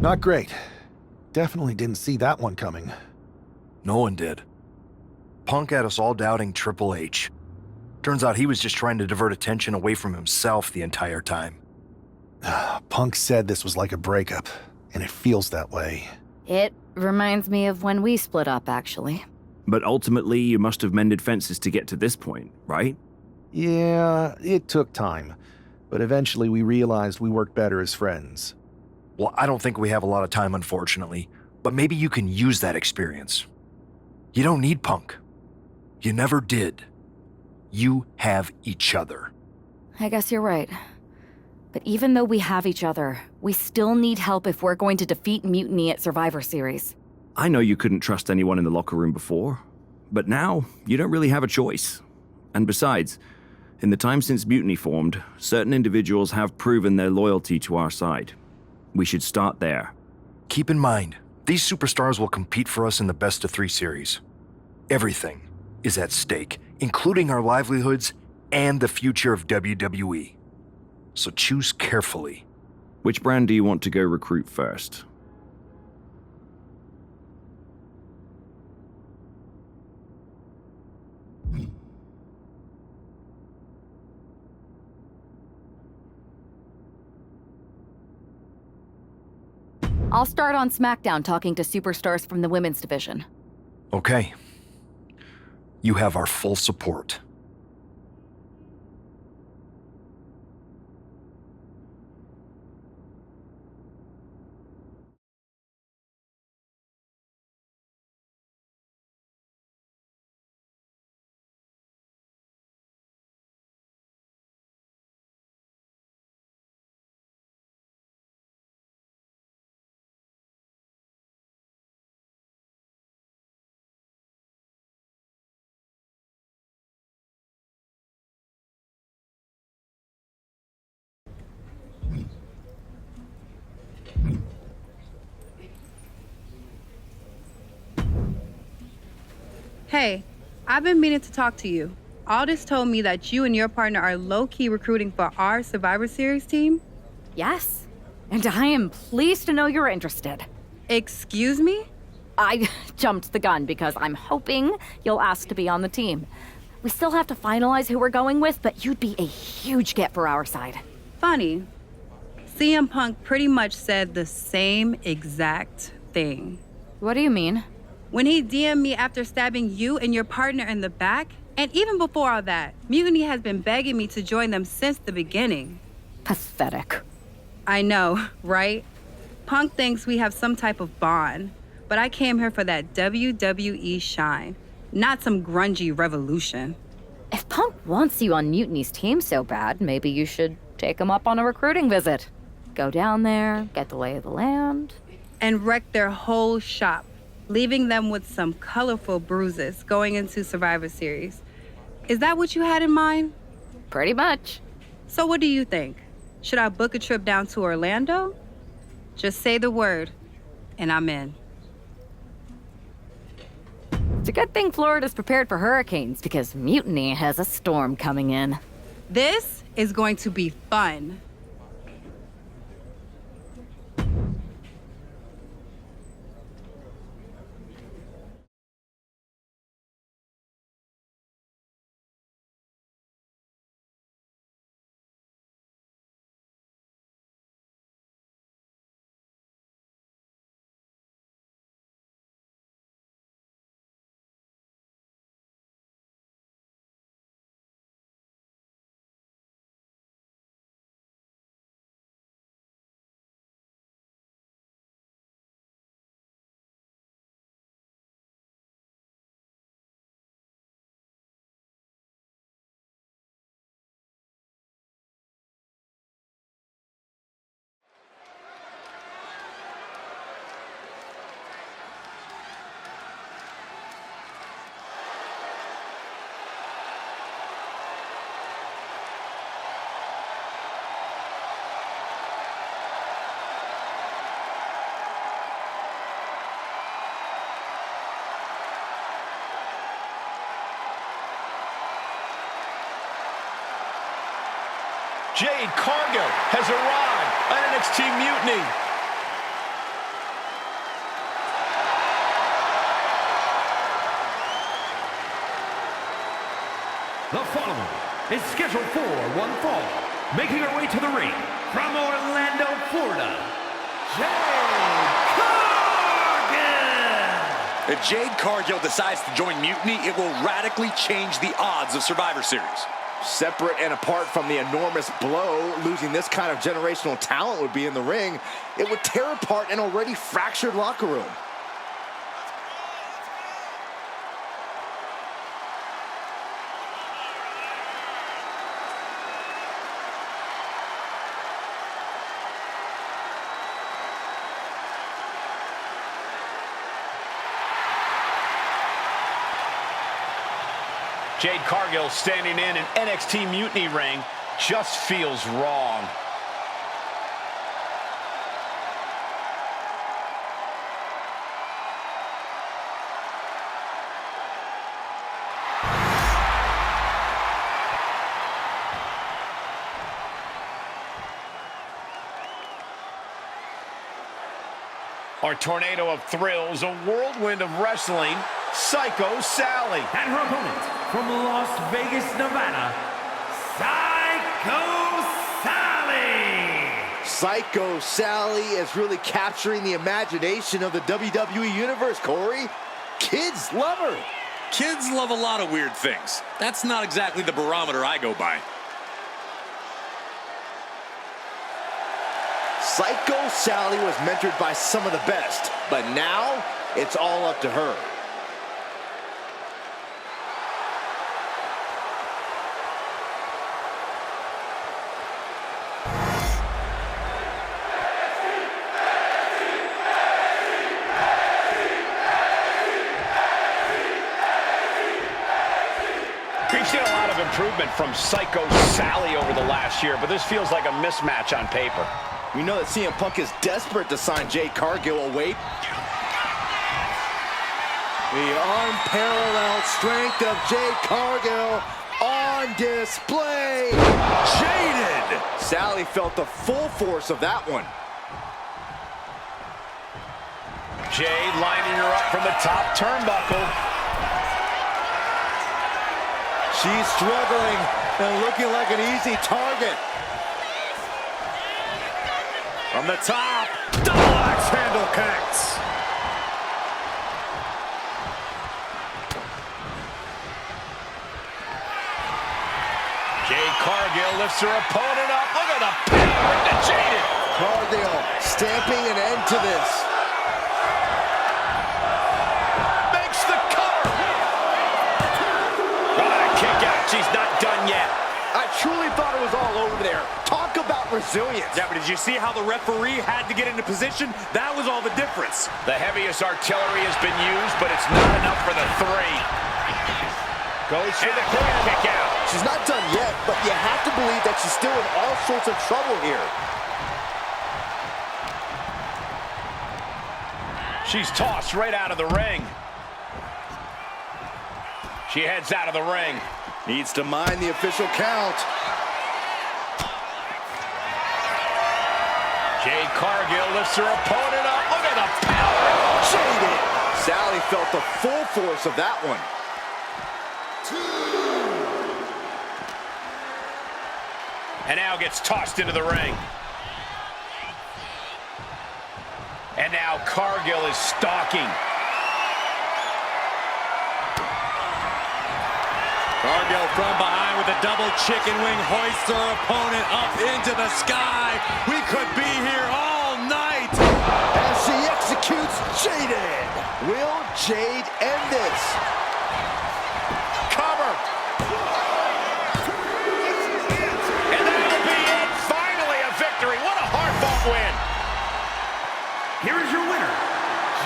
Not great. Definitely didn't see that one coming. No one did. Punk had us all doubting Triple H. Turns out he was just trying to divert attention away from himself the entire time. Punk said this was like a breakup, and it feels that way. It reminds me of when we split up, actually. But ultimately, you must have mended fences to get to this point, right? Yeah, it took time. But eventually we realized we worked better as friends. Well, I don't think we have a lot of time, unfortunately. But maybe you can use that experience. You don't need Punk. You never did. You have each other. I guess you're right. But even though we have each other, we still need help if we're going to defeat Mutiny at Survivor Series. I know you couldn't trust anyone in the locker room before, but now you don't really have a choice. And besides, in the time since Mutiny formed, certain individuals have proven their loyalty to our side. We should start there. Keep in mind, these superstars will compete for us in the best-of-3 series. Everything is at stake, including our livelihoods and the future of WWE. So choose carefully. Which brand do you want to go recruit first? I'll start on SmackDown talking to superstars from the women's division. Okay. You have our full support. Hey, I've been meaning to talk to you. Aldous told me that you and your partner are low-key recruiting for our Survivor Series team. Yes, and I am pleased to know you're interested. Excuse me? I jumped the gun because I'm hoping you'll ask to be on the team. We still have to finalize who we're going with, but you'd be a huge get for our side. Funny. CM Punk pretty much said the same exact thing. What do you mean? When he DM'd me after stabbing you and your partner in the back, and even before all that, Mutiny has been begging me to join them since the beginning. Pathetic. I know, right? Punk thinks we have some type of bond, but I came here for that WWE shine, not some grungy revolution. If Punk wants you on Mutiny's team so bad, maybe you should take him up on a recruiting visit. Go down there, get the lay of the land. And wreck their whole shop, leaving them with some colorful bruises going into Survivor Series. Is that what you had in mind? Pretty much. So what do you think? Should I book a trip down to Orlando? Just say the word, and I'm in. It's a good thing Florida's prepared for hurricanes because Mutiny has a storm coming in. This is going to be fun. Jade Cargill has arrived on NXT Mutiny. The following is scheduled for one fall, making her way to the ring from Orlando, Florida, Jade Cargill! If Jade Cargill decides to join Mutiny, it will radically change the odds of Survivor Series. Separate and apart from the enormous blow losing this kind of generational talent would be in the ring, it would tear apart an already fractured locker room. Jade Cargill standing in an NXT Mutiny ring just feels wrong. Our tornado of thrills, a whirlwind of wrestling, Psycho Sally. And her opponent from Las Vegas, Nevada, Psycho Sally! Psycho Sally is really capturing the imagination of the WWE Universe, Corey. Kids love her. Kids love a lot of weird things. That's not exactly the barometer I go by. Psycho Sally was mentored by some of the best, but now it's all up to her. We've seen a lot of improvement from Psycho Sally over the last year, but this feels like a mismatch on paper. We know that CM Punk is desperate to sign Jade Cargill away. The unparalleled strength of Jade Cargill on display. Jaded! Sally felt the full force of that one. Jade lining her up from the top turnbuckle. She's struggling and looking like an easy target. From the top, double axe handle connects. Jade Cargill lifts her opponent up. Look at the power to Jade. Cargill stamping an end to this. Makes the cover. Oh, a kick out. She's not done yet. I truly thought it was all over there. Talk about resilience. Yeah, but did you see how the referee had to get into position? That was all the difference. The heaviest artillery has been used, but it's not enough for the three. Goes for the quick kick out. She's not done yet, but you have to believe that she's still in all sorts of trouble here. She's tossed right out of the ring. She heads out of the ring. Needs to mind the official count. Jade Cargill lifts her opponent up. Look at the power. Jaded. Sally felt the full force of that one. And now gets tossed into the ring. And now Cargill is stalking. Cargill from behind with a double chicken wing hoists her opponent up into the sky. We could be here all night. As she executes Jaded. Will Jade end this? Cover. And that'll be it. Finally a victory. What a hard-fought win. Here is your winner,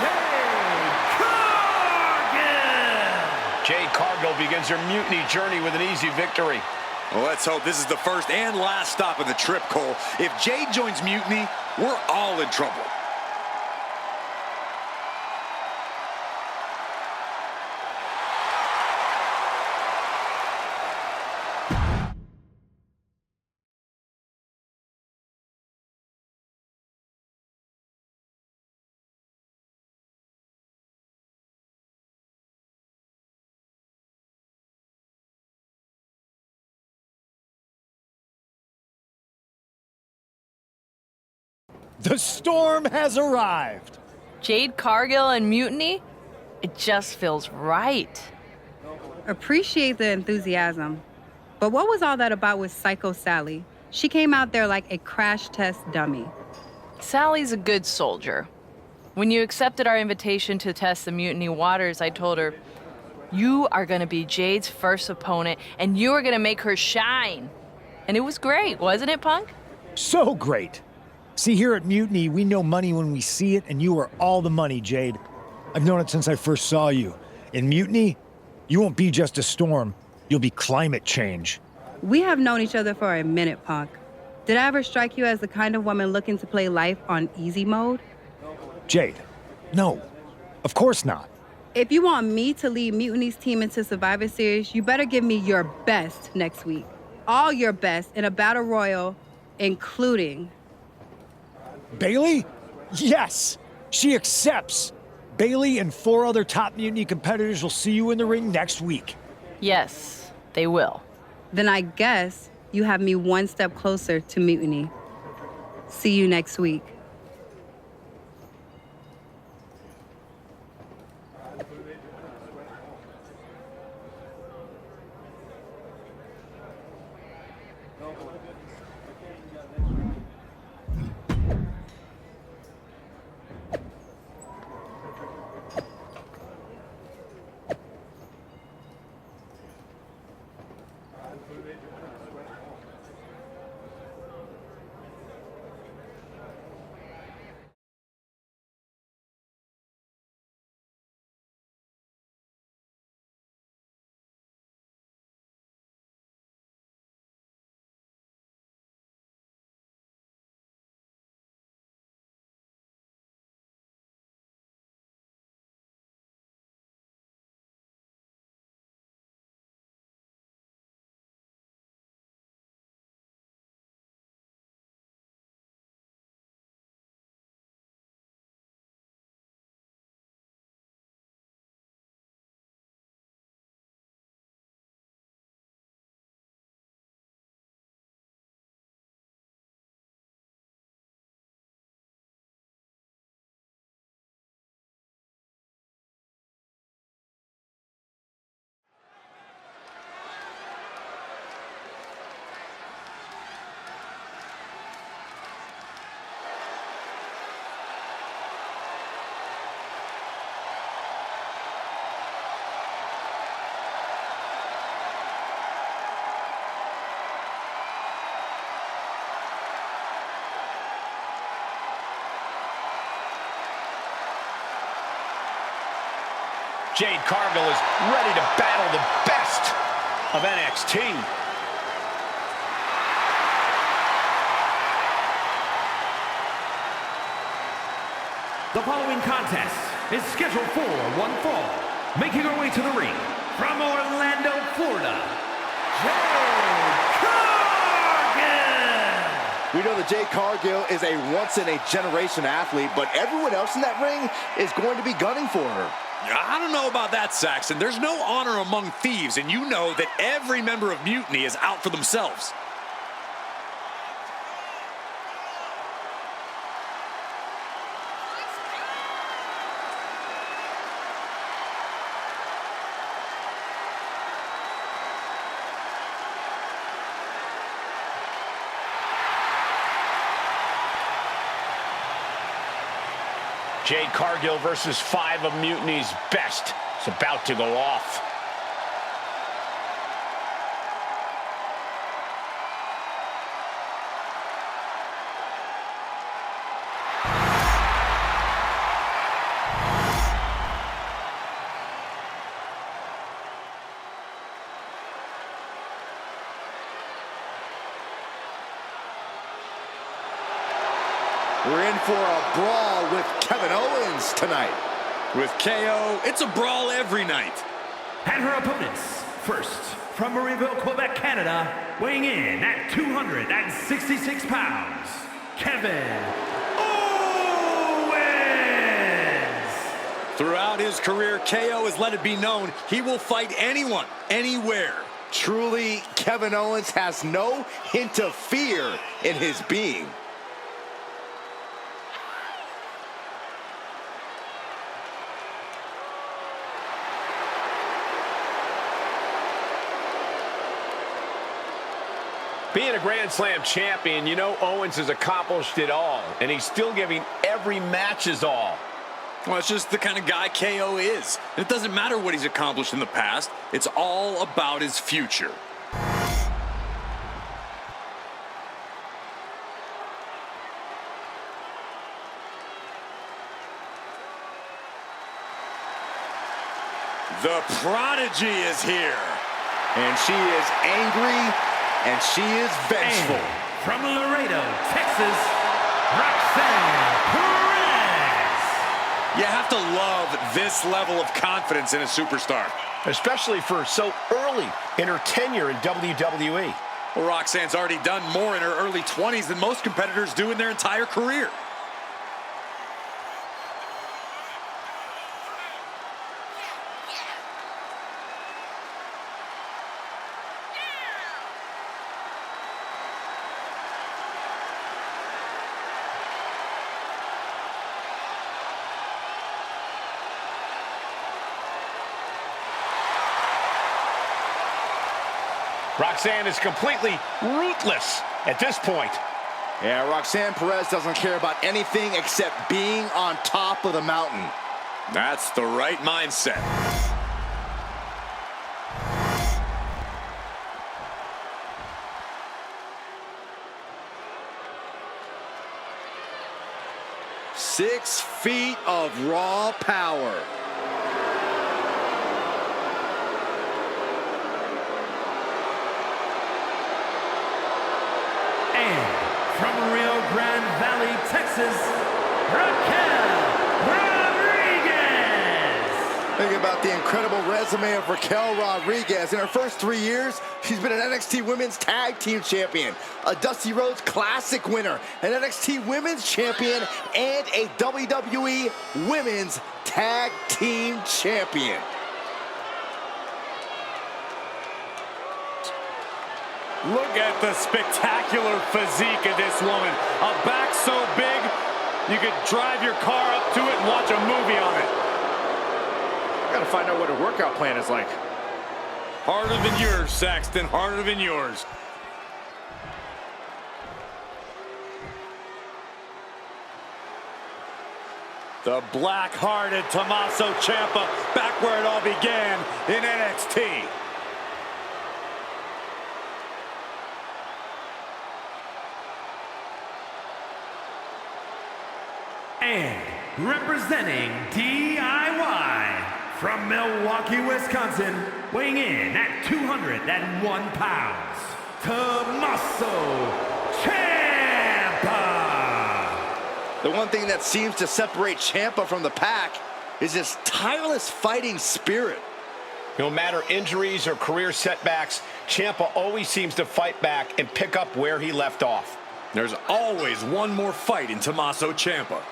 Jade Cargill! Jade Cargill begins her mutiny journey with an easy victory. Well, let's hope this is the first and last stop of the trip, Cole. If Jade joins Mutiny, we're all in trouble. The storm has arrived. Jade, Cargill, and Mutiny? It just feels right. Appreciate the enthusiasm. But what was all that about with Psycho Sally? She came out there like a crash test dummy. Sally's a good soldier. When you accepted our invitation to test the Mutiny waters, I told her, you are gonna be Jade's first opponent, and you are gonna make her shine. And it was great, wasn't it, Punk? So great. See, here at Mutiny, we know money when we see it, and you are all the money, Jade. I've known it since I first saw you. In Mutiny, you won't be just a storm. You'll be climate change. We have known each other for a minute, Punk. Did I ever strike you as the kind of woman looking to play life on easy mode? Jade, no. Of course not. If you want me to lead Mutiny's team into Survivor Series, you better give me your best next week. All your best in a battle royal, including... Bailey? Yes! She accepts! Bailey and 4 other top Mutiny competitors will see you in the ring next week. Yes, they will. Then I guess you have me one step closer to Mutiny. See you next week. Jade Cargill is ready to battle the best of NXT. The following contest is scheduled for one fall. Making her way to the ring from Orlando, Florida, Jade Cargill! We know that Jade Cargill is a once-in-a-generation athlete, but everyone else in that ring is going to be gunning for her. I don't know about that, Saxon. There's no honor among thieves, and you know that every member of Mutiny is out for themselves. Jade Cargill versus 5 of Mutiny's best. It's about to go off. We're in for a brawl with Kevin Owens tonight. With KO, it's a brawl every night. And her opponents, first, from Marieville, Quebec, Canada, weighing in at 266 pounds, Kevin Owens! Throughout his career, KO has let it be known he will fight anyone, anywhere. Truly, Kevin Owens has no hint of fear in his being. Being a Grand Slam champion, you know Owens has accomplished it all, and he's still giving every match his all. Well, it's just the kind of guy KO is. It doesn't matter what he's accomplished in the past. It's all about his future. The Prodigy is here. And she is angry, and she is vengeful. And from Laredo, Texas, Roxanne Perez. You have to love this level of confidence in a superstar. Especially for so early in her tenure in WWE. Well, Roxanne's already done more in her early 20s than most competitors do in their entire career. Roxanne is completely ruthless at this point. Yeah, Roxanne Perez doesn't care about anything except being on top of the mountain. That's the right mindset. Six feet of raw power. And from Rio Grande Valley, Texas, Raquel Rodriguez. Think about the incredible resume of Raquel Rodriguez. In her first 3 years, she's been an NXT Women's Tag Team Champion, a Dusty Rhodes Classic winner, an NXT Women's Champion, and a WWE Women's Tag Team Champion. Look at the spectacular physique of this woman. A back so big, you could drive your car up to it and watch a movie on it. Gotta find out what her workout plan is like. Harder than yours, Saxton, harder than yours. The black-hearted Tommaso Ciampa back where it all began in NXT. And representing DIY from Milwaukee, Wisconsin, weighing in at 201 pounds, Tommaso Ciampa. The one thing that seems to separate Ciampa from the pack is his tireless fighting spirit. No matter injuries or career setbacks, Ciampa always seems to fight back and pick up where he left off. There's always one more fight in Tommaso Ciampa.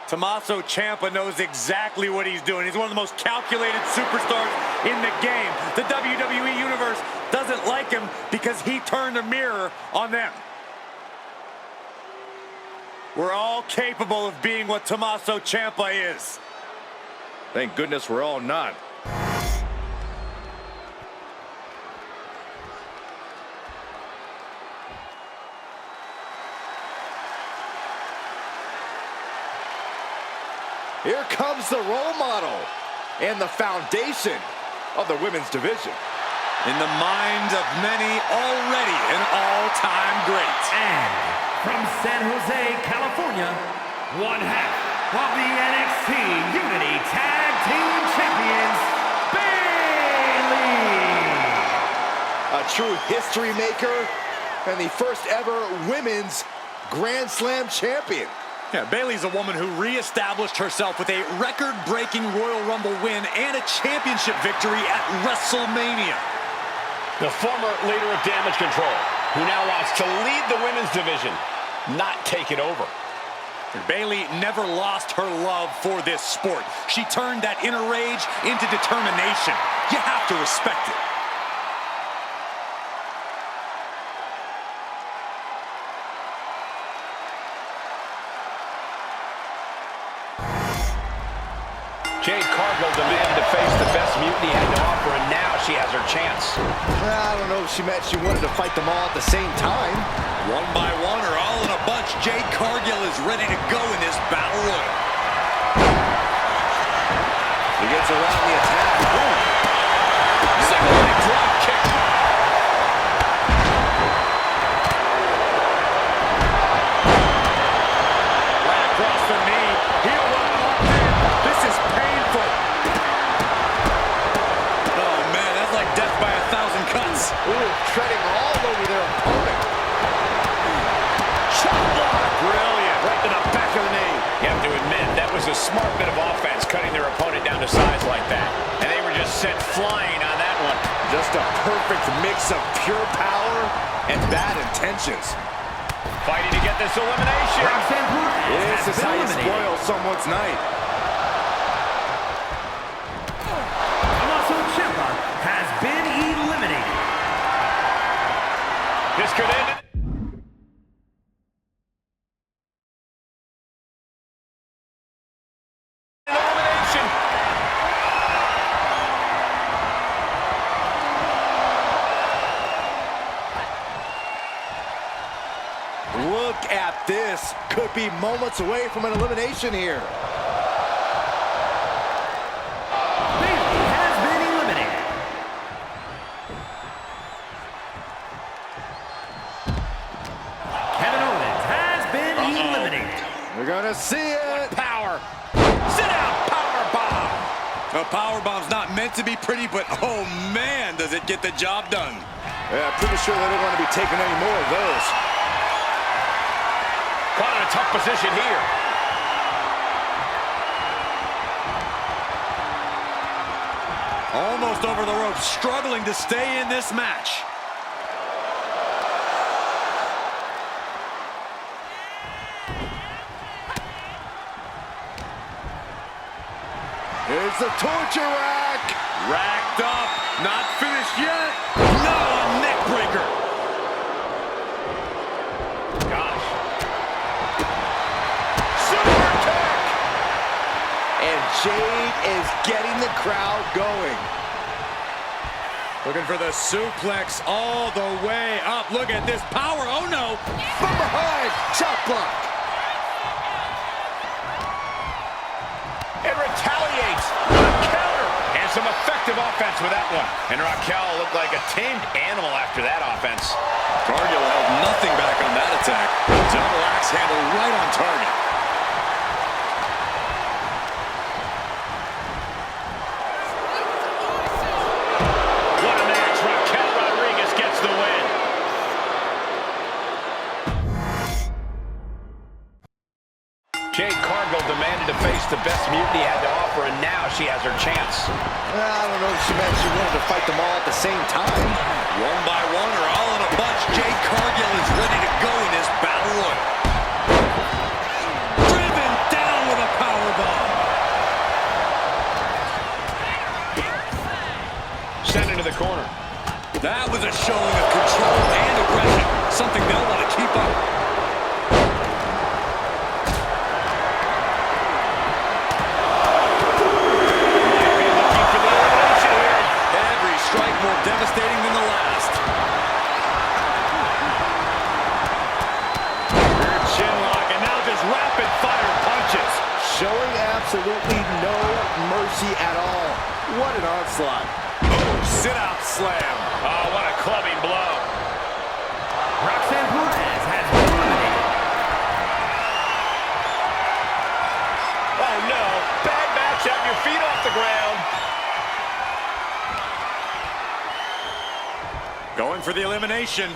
Tommaso Ciampa knows exactly what he's doing. He's one of the most calculated superstars in the game. The WWE Universe doesn't like him because he turned a mirror on them. We're all capable of being what Tommaso Ciampa is. Thank goodness we're all not. Here comes the role model and the foundation of the women's division. In the mind of many, already an all-time great. And from San Jose, California, one half of the NXT Unity Tag Team Champions, Bayley. A true history maker and the first ever women's Grand Slam champion. Yeah, Bayley's a woman who reestablished herself with a record-breaking Royal Rumble win and a championship victory at WrestleMania. The former leader of Damage Control, who now wants to lead the women's division, not take it over. Bayley never lost her love for this sport. She turned that inner rage into determination. You have to respect it. Jade Cargill demanded to face the best Mutiny had to offer, and now she has her chance. I don't know if she meant she wanted to fight them all at the same time. One by one or all in a bunch, Jade Cargill is ready to go in this battle royal. He gets around the attack. Single leg drop kick. Right across the knee. Heel hook locked in. This is painful. Oh man, that's like death by 1,000 cuts. Ooh, treading all over their opponent. Shot block. Brilliant. Right to the back of the knee. You have to admit, that was a smart bit of offense, cutting their opponent down to size like that. And they were just sent flying on that one. Just a perfect mix of pure power and bad intentions. Fighting to get this elimination. This is how you spoil someone's night. Tommaso Ciampa has been eliminated. This could end it. Elimination. Look at this. Could be moments away from an elimination here. Bayley has been eliminated. Kevin Owens has been eliminated. We're gonna see it. Power. Sit down. Power bomb. A power bomb's not meant to be pretty, but oh man, does it get the job done. Yeah, pretty sure they don't want to be taking any more of those. Caught in a tough position here. Almost over the ropes, struggling to stay in this match. Here's the torture rack. Racked up, not finished yet. No, a neck breaker. Gosh. Super kick. And Jade is getting the crowd going. Looking for the suplex all the way up. Look at this power. Oh no. From behind, chop block. It retaliates. Counter. And some effective offense with that one. And Raquel looked like a tamed animal after that offense. Cargill held nothing back on that attack. Double axe handle right on target. What a match. Raquel Rodriguez gets the win. Jade Cargill demanded to face the best Mutiny had to offer, and now she has her chance. I don't know if she meant she wanted to fight them all at the same time. One by one or all in a bunch, Jade Cargill is ready to go in this battle royal. Driven down with a powerbomb. Sent into the corner. That was a showing of control and aggression, something they'll want to keep up. More devastating than the last. Rear chin lock, and now just rapid fire punches. Showing absolutely no mercy at all. What an onslaught. Oh, sit-out slam. Oh, what a clubbing blow. Roxanne Perez has been eliminated. Oh, no. Bad match. Have your feet off the ground. Going for the elimination.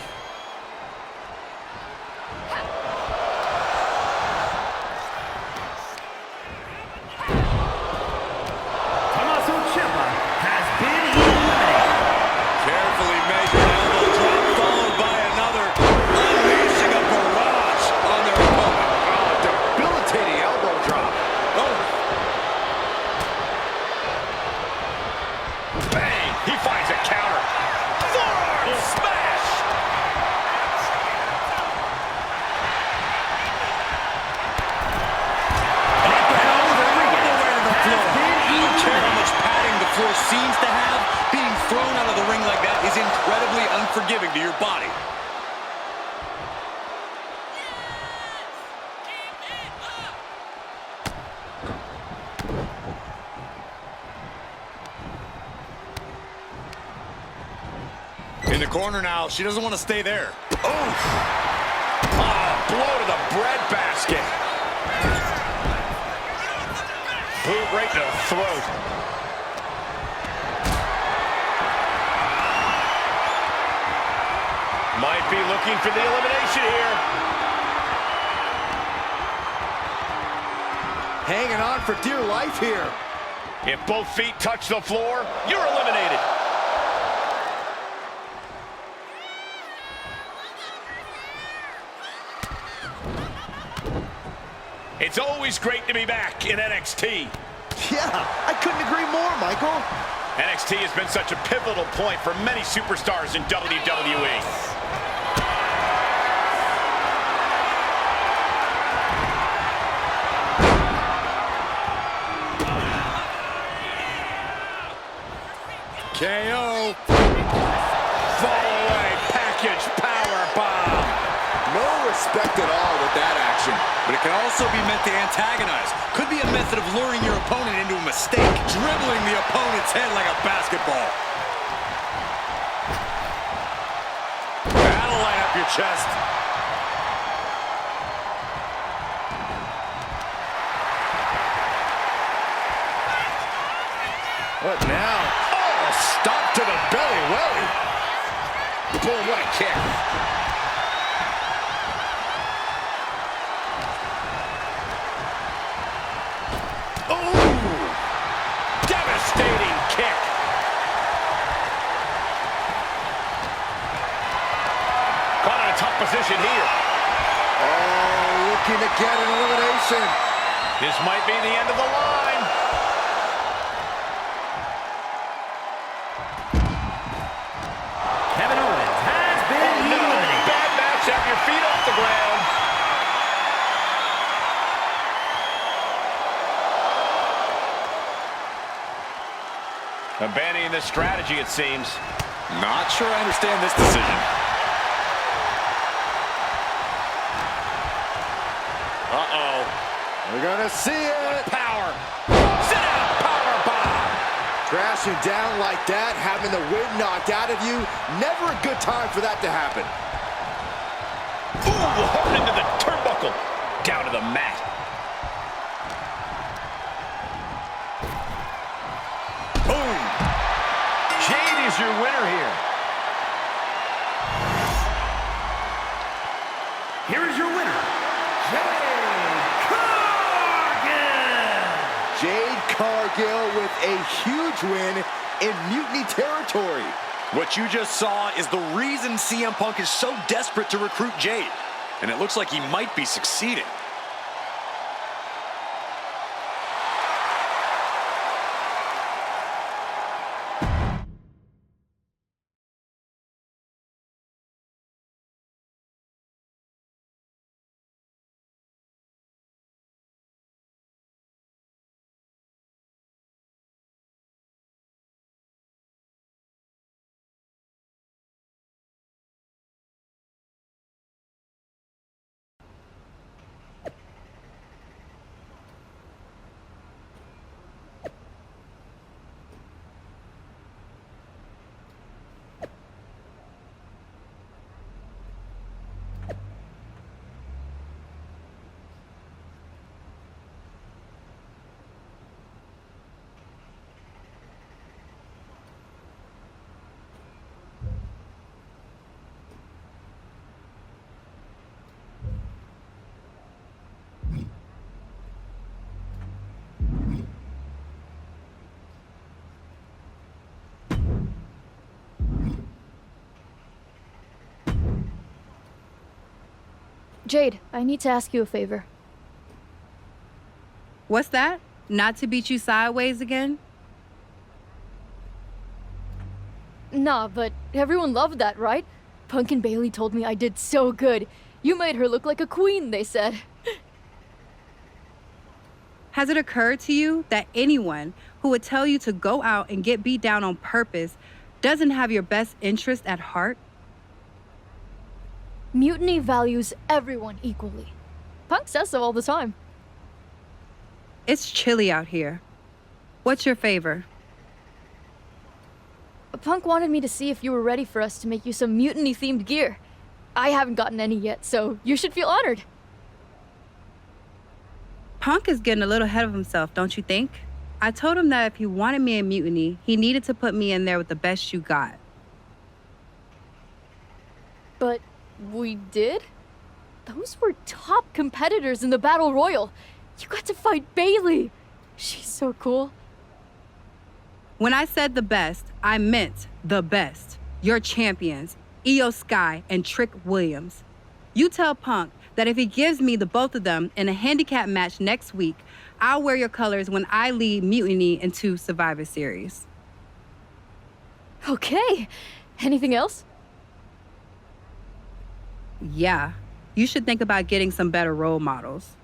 giving to your body. In the corner now, she doesn't want to stay there. Oh! Blow to the bread basket. Boot right to the throat. Might be looking for the elimination here. Hanging on for dear life here. If both feet touch the floor, you're eliminated. It's always great to be back in NXT. Yeah, I couldn't agree more, Michael. NXT has been such a pivotal point for many superstars in WWE. KO. Fall away, package power bomb. No respect at all with that action. But it can also be meant to antagonize. Could be a method of luring your opponent into a mistake, dribbling the opponent's head like a basketball. That'll light up your chest. What now? Oh, stop to the belly welly. Boom, what a kick. Devastating kick. Caught in a tough position here. Oh, looking to get an elimination. This might be the end of the line. Kevin Owens has been eliminated. Bad match. Have your feet off the ground. Abandoning this strategy, it seems. Not sure I understand this decision. Uh-oh. We're gonna see it. Power. Sit down, power bomb. Crashing down like that, having the wind knocked out of you, never a good time for that to happen. Ooh, hard into the turnbuckle. Down to the mat. Boom. Jade is your winner here. Here is your winner, Jade Cargill. Jade Cargill with a huge win in Mutiny territory. What you just saw is the reason CM Punk is so desperate to recruit Jade. And it looks like he might be succeeding. Jade, I need to ask you a favor. What's that? Not to beat you sideways again? Nah, but everyone loved that, right? Punk and Bailey told me I did so good. You made her look like a queen, they said. Has it occurred to you that anyone who would tell you to go out and get beat down on purpose doesn't have your best interest at heart? Mutiny values everyone equally. Punk says so all the time. It's chilly out here. What's your favor? Punk wanted me to see if you were ready for us to make you some mutiny-themed gear. I haven't gotten any yet, so you should feel honored. Punk is getting a little ahead of himself, don't you think? I told him that if he wanted me in Mutiny, he needed to put me in there with the best you got. But we did? Those were top competitors in the Battle Royal. You got to fight Bailey. She's so cool. When I said the best, I meant the best. Your champions, Io Sky and Trick Williams. You tell Punk that if he gives me the both of them in a handicap match next week, I'll wear your colors when I lead Mutiny into Survivor Series. Okay. Anything else? Yeah, you should think about getting some better role models.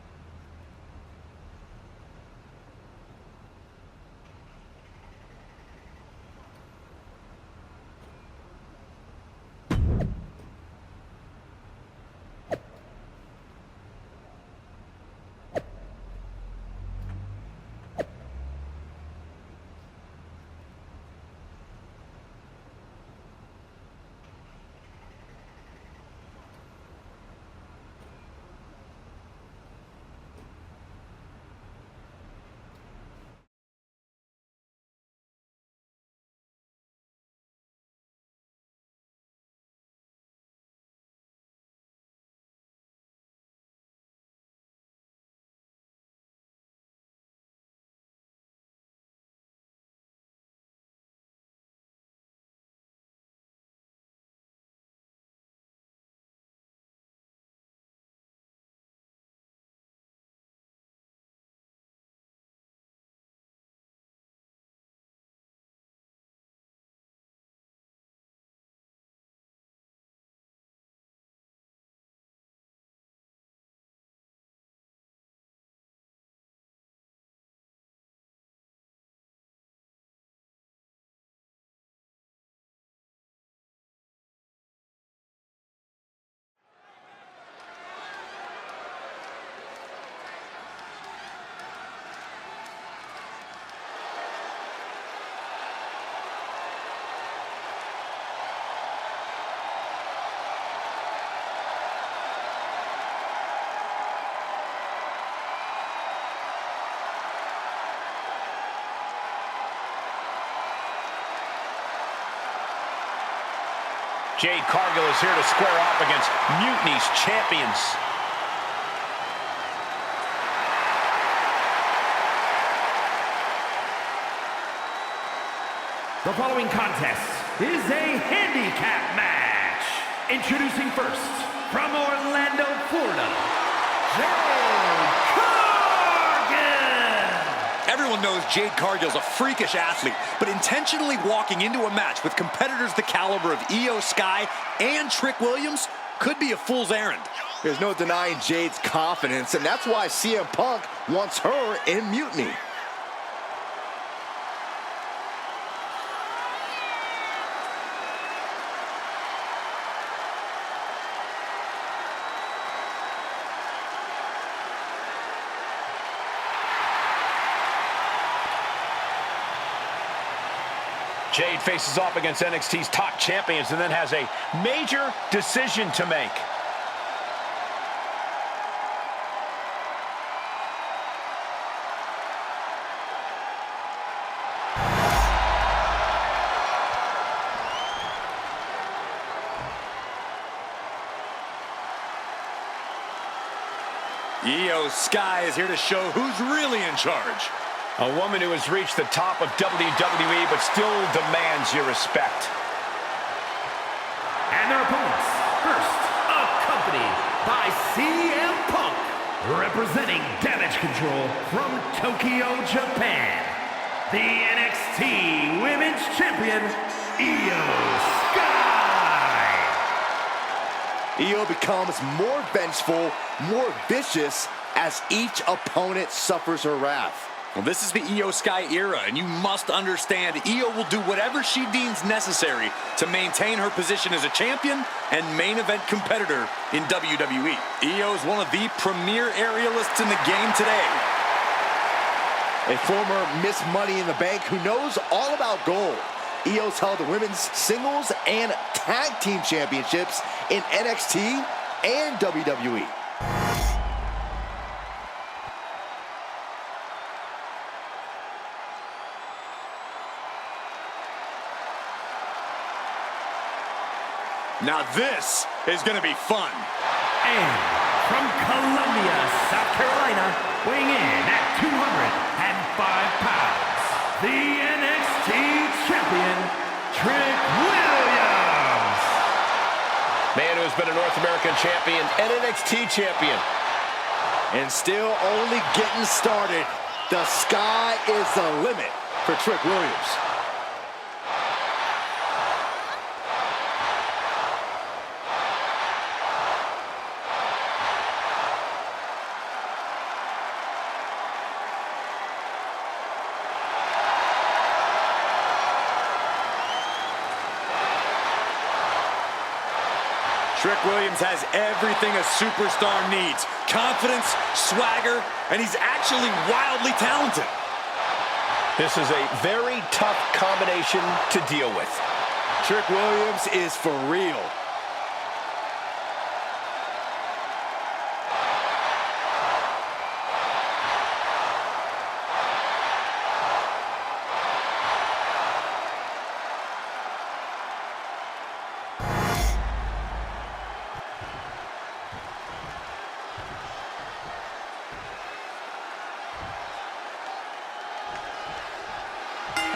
Jade Cargill is here to square off against Mutiny's champions. The following contest is a handicap match. Introducing first, from Orlando, Florida, Jade Cargill. Everyone knows Jade Cargill's a freakish athlete, but intentionally walking into a match with competitors the caliber of Io Sky and Trick Williams could be a fool's errand. There's no denying Jade's confidence, and that's why CM Punk wants her in Mutiny. Jade faces off against NXT's top champions and then has a major decision to make. Io Sky is here to show who's really in charge. A woman who has reached the top of WWE but still demands your respect. And their opponents, first, accompanied by CM Punk, representing Damage Control from Tokyo, Japan, the NXT Women's Champion, Io Sky. Io becomes more vengeful, more vicious as each opponent suffers her wrath. Well, this is the Io Sky era, and you must understand Io will do whatever she deems necessary to maintain her position as a champion and main event competitor in WWE. Io is one of the premier aerialists in the game today. A former Miss Money in the Bank who knows all about gold. Io's held the women's singles and tag team championships in NXT and WWE. Now this is going to be fun. And from Columbia, South Carolina, weighing in at 205 pounds, the NXT champion, Trick Williams. Man who has been a North American champion and NXT champion. And still only getting started. The sky is the limit for Trick Williams. Trick Williams has everything a superstar needs. Confidence, swagger, and he's actually wildly talented. This is a very tough combination to deal with. Trick Williams is for real.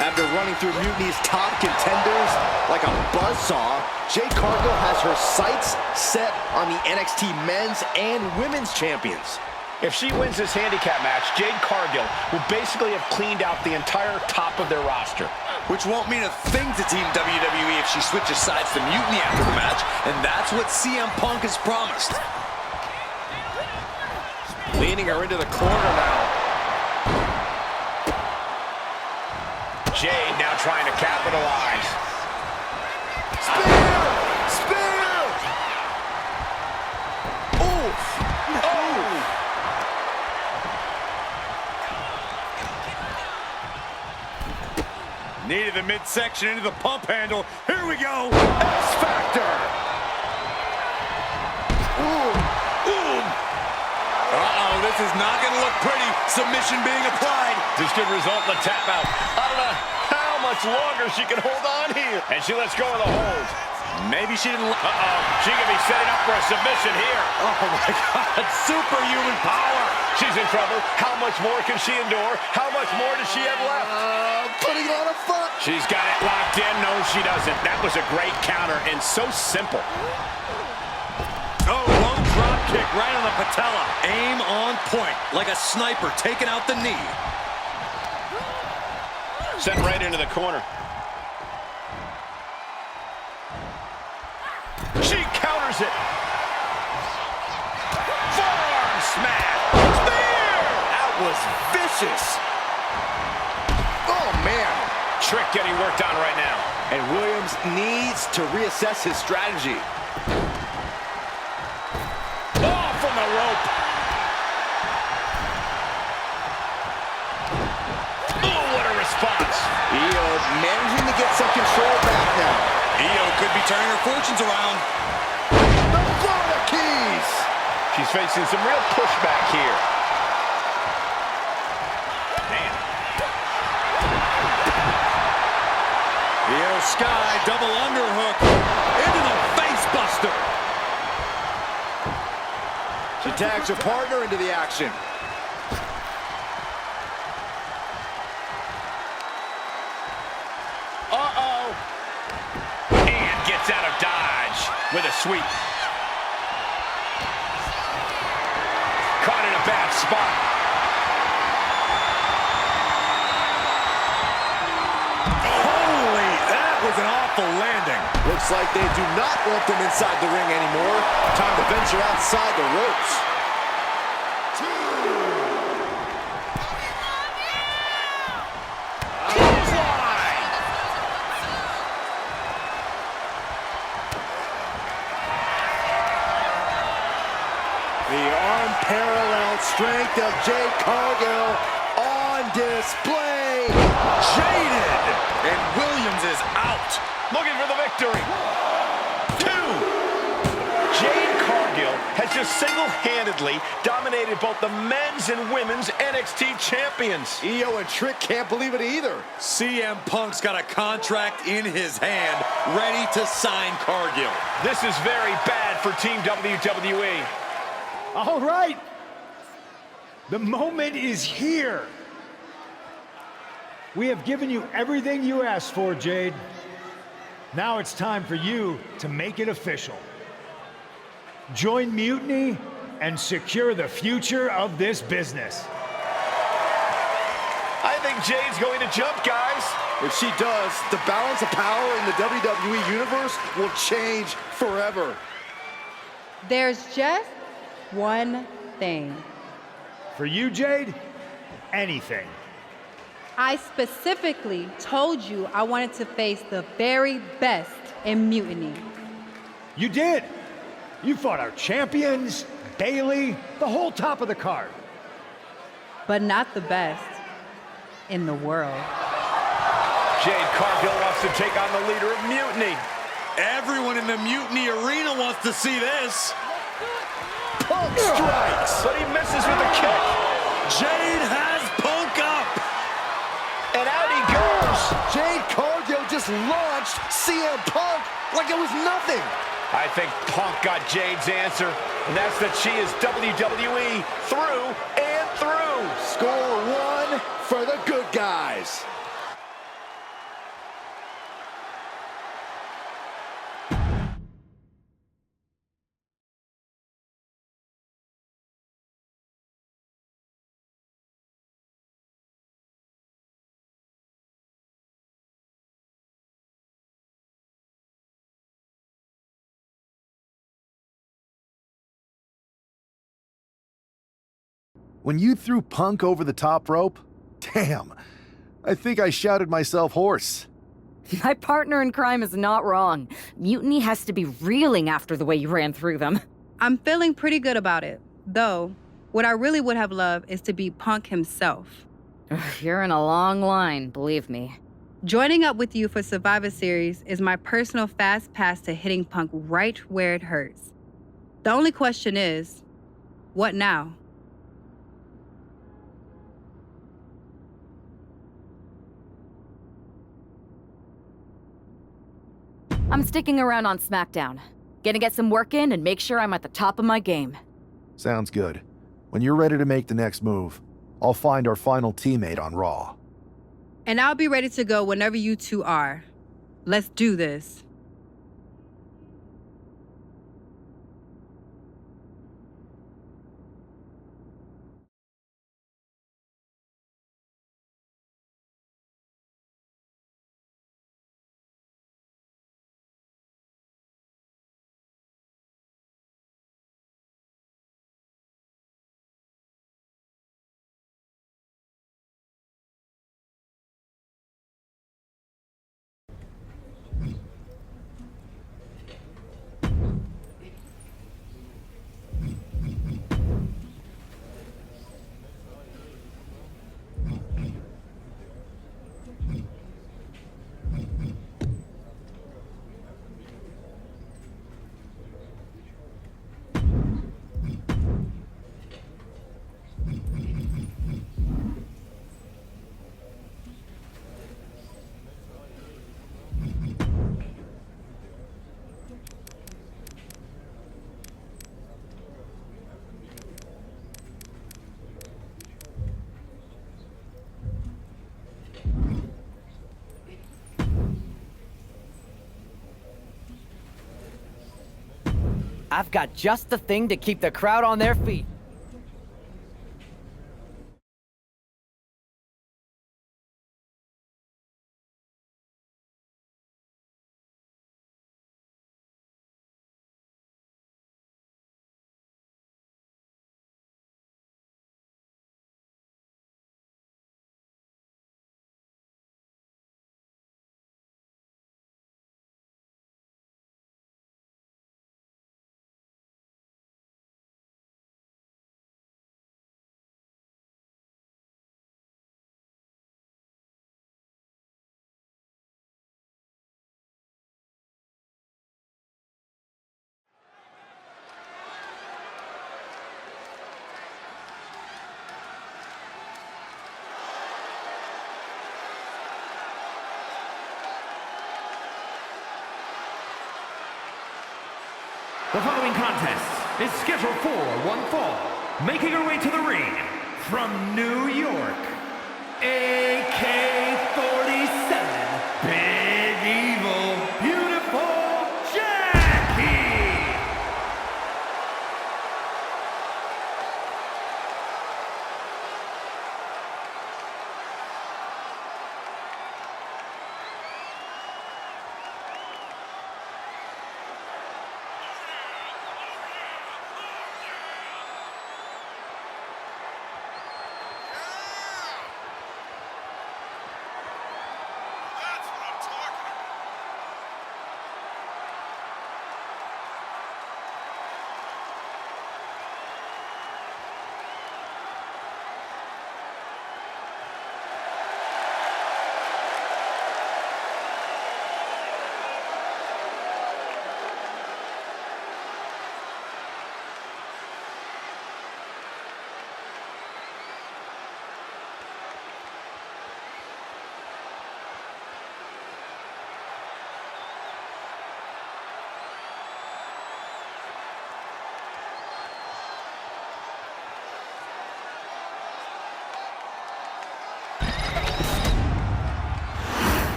After running through Mutiny's top contenders like a buzzsaw, Jade Cargill has her sights set on the NXT men's and women's champions. If she wins this handicap match, Jade Cargill will basically have cleaned out the entire top of their roster. Which won't mean a thing to Team WWE if she switches sides to Mutiny after the match, and that's what CM Punk has promised. Leaning her into the corner now. Jade now trying to capitalize. Spear! Spear! Oof! Oh! Needed the midsection into the pump handle. Here we go. X-Factor. This is not going to look pretty. Submission being applied. This could result in a tap out. I don't know how much longer she can hold on here. And she lets go of the hold. Maybe she didn't. She could be setting up for a submission here. Oh my God. Superhuman power. She's in trouble. How much more can she endure? How much more does she have left? Putting on a front. She's got it locked in. No, she doesn't. That was a great counter and so simple. Oh, low drop kick right on the patella. Aim on point, like a sniper taking out the knee. Sent right into the corner. She counters it. Forearm smash. Spear! That was vicious. Oh, man. Trick getting worked on right now. And Williams needs to reassess his strategy. Oh, from the rope. Oh, what a response. Io managing to get some control back now. Io could be turning her fortunes around. The Florida Keys. She's facing some real pushback here. Man. Io Sky double underhook into the face buster. She tags her partner into the action. Uh-oh. And gets out of dodge with a sweep. Caught in a bad spot. Holy, that was an awful landing. Looks like they do not want them inside the ring anymore. Time to venture outside the ropes. The unparalleled strength of Jade Cargill on display. Jaded! And Williams is out. Looking for the victory. 2. Jade Cargill has just single-handedly dominated both the men's and women's NXT champions. Io and Trick can't believe it either. CM Punk's got a contract in his hand, ready to sign Cargill. This is very bad for Team WWE. All right. The moment is here. We have given you everything you asked for, Jade. Now it's time for you to make it official. Join Mutiny and secure the future of this business. I think Jade's going to jump, guys. If she does, the balance of power in the WWE Universe will change forever. There's just one thing. For you, Jade, anything. I specifically told you I wanted to face the very best in Mutiny. You did. You fought our champions, Bailey, the whole top of the card. But not the best in the world. Jade Cargill wants to take on the leader of Mutiny. Everyone in the Mutiny arena wants to see this. Punk strikes. But he misses with a kick. Jade has Punk up. And out he goes. Jade Cargill just launched CM Punk like it was nothing. I think Punk got Jade's answer, and that's that she is WWE through and through. Score 1 for the good guys. When you threw Punk over the top rope, damn, I think I shouted myself hoarse. My partner in crime is not wrong. Mutiny has to be reeling after the way you ran through them. I'm feeling pretty good about it. Though, what I really would have loved is to be Punk himself. You're in a long line, believe me. Joining up with you for Survivor Series is my personal fast pass to hitting Punk right where it hurts. The only question is, what now? I'm sticking around on SmackDown. Gonna get some work in and make sure I'm at the top of my game. Sounds good. When you're ready to make the next move, I'll find our final teammate on Raw. And I'll be ready to go whenever you two are. Let's do this. I've got just the thing to keep the crowd on their feet. The following contest is scheduled for one fall. Making her way to the ring from New York, AK-47, Big Evil, Beautiful Jackie!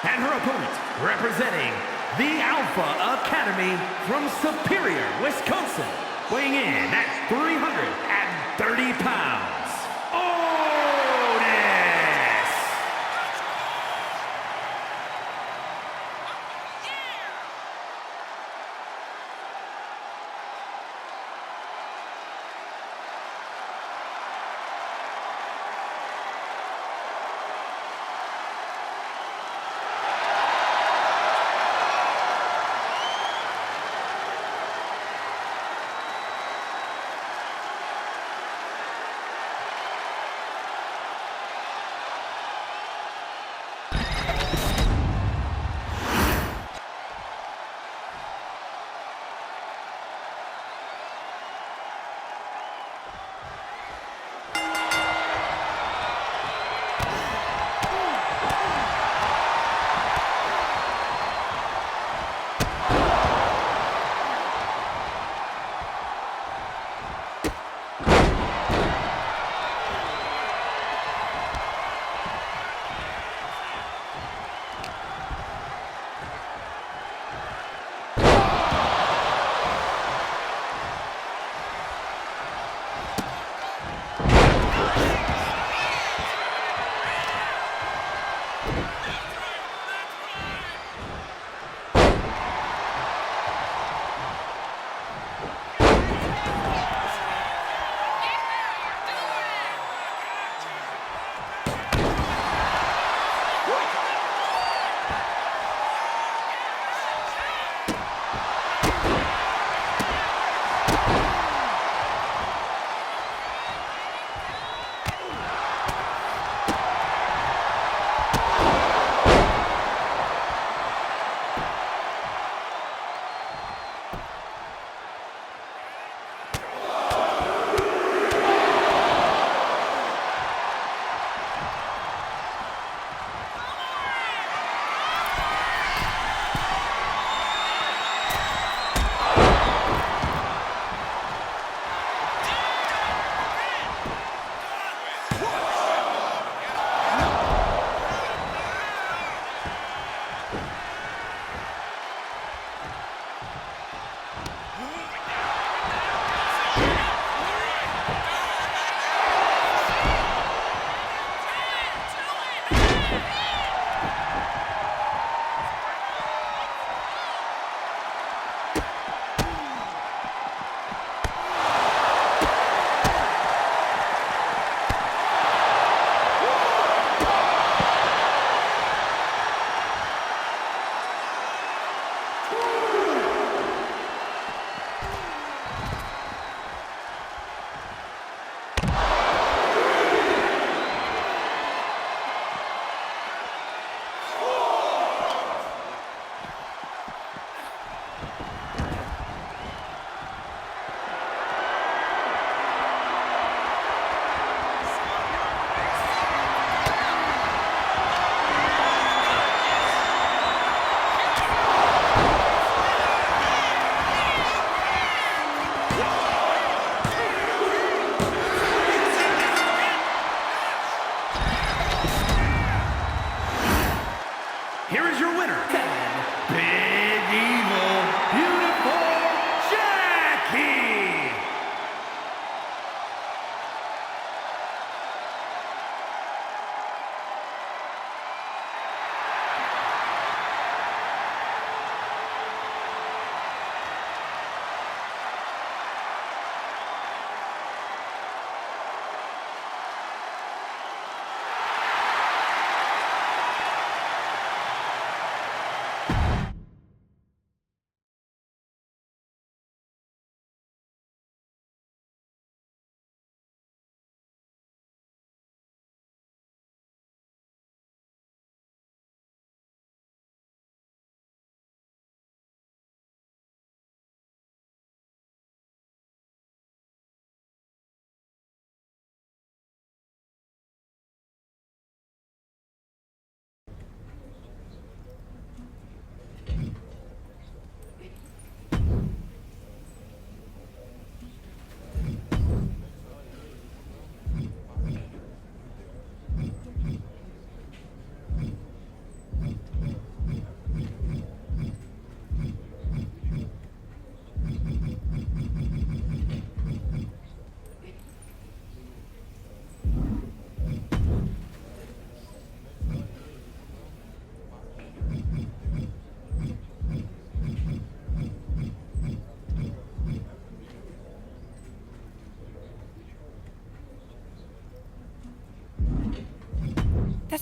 And her opponent, representing the Alpha Academy from Superior, Wisconsin, weighing in at 330 pounds, Otis!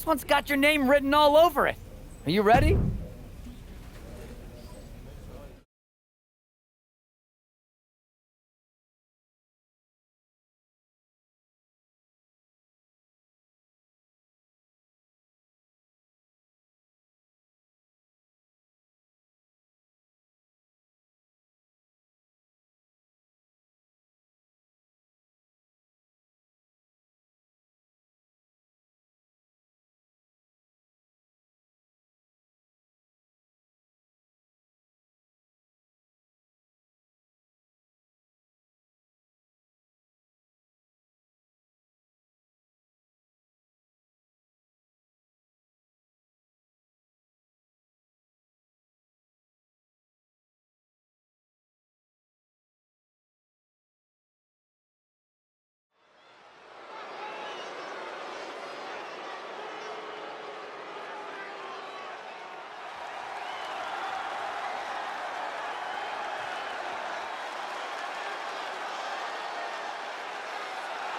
one's got your name written all over it. Are you ready?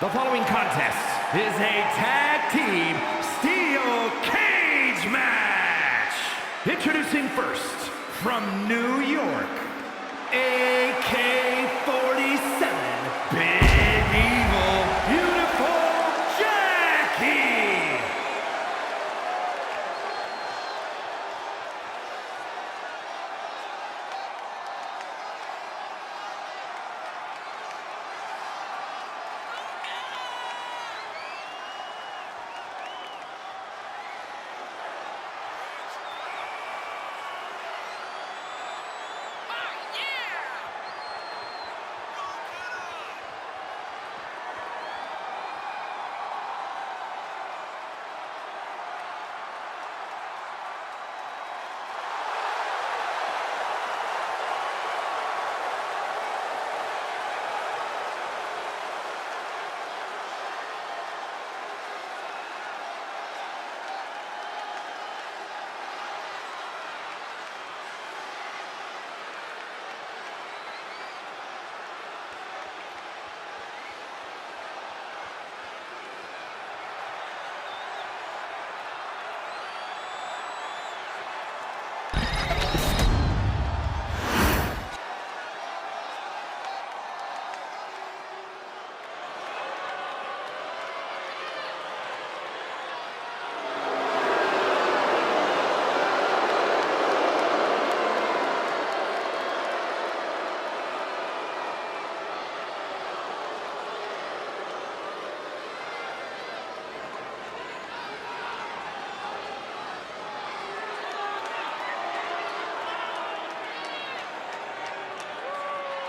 The following contest is a tag team steel cage match. Introducing first, from New York, AK-47, Big Evil, Beautiful Jackie.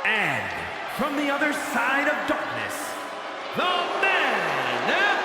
And from the other side of darkness, the manifestation!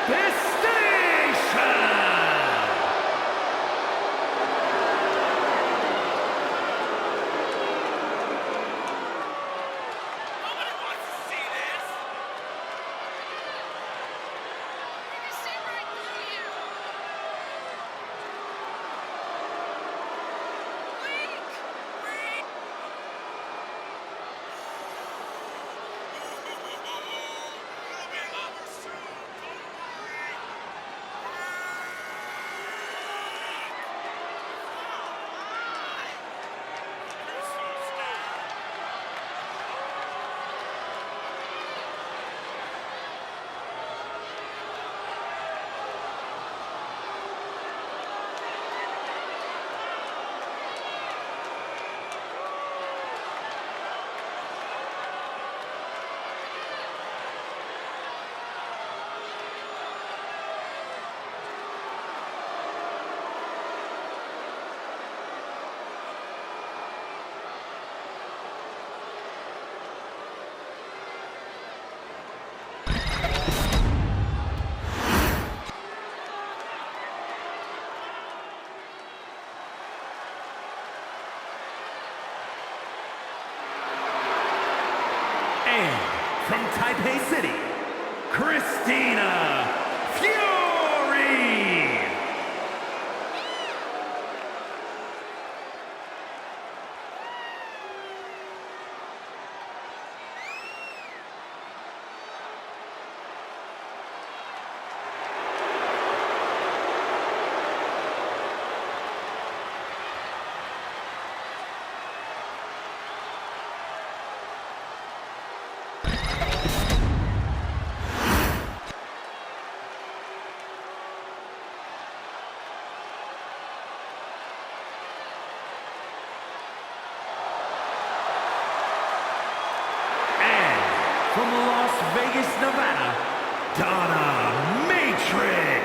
Vegas, Nevada, Donna Matrix